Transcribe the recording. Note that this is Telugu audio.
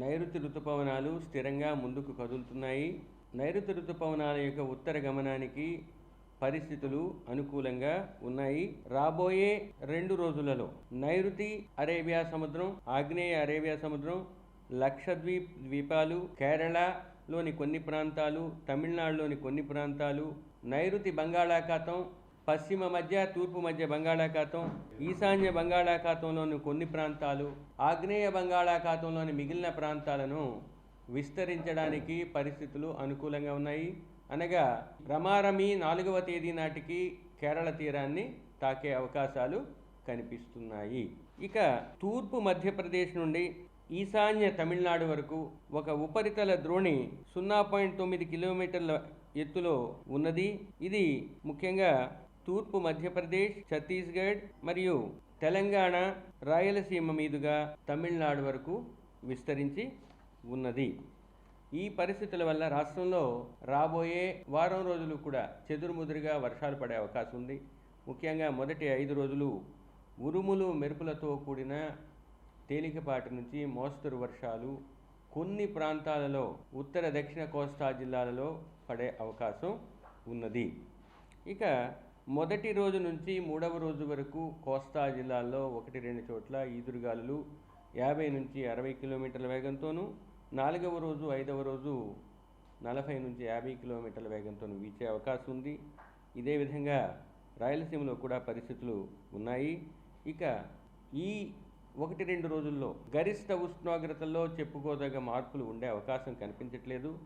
నైరుతి రుతుపవనాలు స్థిరంగా ముందుకు కదులుతున్నాయి. నైరుతి రుతుపవనాల యొక్క ఉత్తర గమనానికి పరిస్థితులు అనుకూలంగా ఉన్నాయి. రాబోయే 2 రోజులలో నైరుతి అరేబియా సముద్రం, ఆగ్నేయ అరేబియా సముద్రం, లక్షద్వీప్ ద్వీపాలు, కేరళలోని కొన్ని ప్రాంతాలు, తమిళనాడులోని కొన్ని ప్రాంతాలు, నైరుతి బంగాళాఖాతం, పశ్చిమ మధ్య తూర్పు మధ్య బంగాళాఖాతం, ఈశాన్య బంగాళాఖాతంలోని కొన్ని ప్రాంతాలు, ఆగ్నేయ బంగాళాఖాతంలోని మిగిలిన ప్రాంతాలను విస్తరించడానికి పరిస్థితులు అనుకూలంగా ఉన్నాయి. అనగా రమారమి 4వ తేదీ నాటికి కేరళ తీరాన్ని తాకే అవకాశాలు కనిపిస్తున్నాయి. ఇక తూర్పు మధ్యప్రదేశ్ నుండి ఈశాన్య తమిళనాడు వరకు ఒక ఉపరితల ద్రోణి 0.9 కిలోమీటర్ల ఎత్తులో ఉన్నది. ఇది ముఖ్యంగా తూర్పు మధ్యప్రదేశ్, ఛత్తీస్గఢ్ మరియు తెలంగాణ, రాయలసీమ మీదుగా తమిళనాడు వరకు విస్తరించి ఉన్నది. ఈ పరిస్థితుల వల్ల రాష్ట్రంలో రాబోయే వారం రోజులు కూడా చెదురుముదురుగా వర్షాలు పడే అవకాశం ఉంది. ముఖ్యంగా మొదటి 5 రోజులు ఉరుములు మెరుపులతో కూడిన తేలికపాటి నుంచి మోస్తరు వర్షాలు కొన్ని ప్రాంతాలలో ఉత్తర దక్షిణ కోస్తా జిల్లాలలో పడే అవకాశం ఉన్నది. ఇక మొదటి రోజు నుంచి 3వ రోజు వరకు కోస్తా జిల్లాల్లో 1-2 చోట్ల ఈదురుగాలులు 50 నుంచి 60 కిలోమీటర్ల వేగంతోనూ, 4వ రోజు 5వ రోజు 40 నుంచి 50 కిలోమీటర్ల వేగంతో వీచే అవకాశం ఉంది. ఇదే విధంగా రాయలసీమలో కూడా పరిస్థితులు ఉన్నాయి. ఇక ఈ 1-2 రోజుల్లో గరిష్ట ఉష్ణోగ్రతల్లో చెప్పుకోదగ్గ మార్పులు ఉండే అవకాశం కనిపించట్లేదు.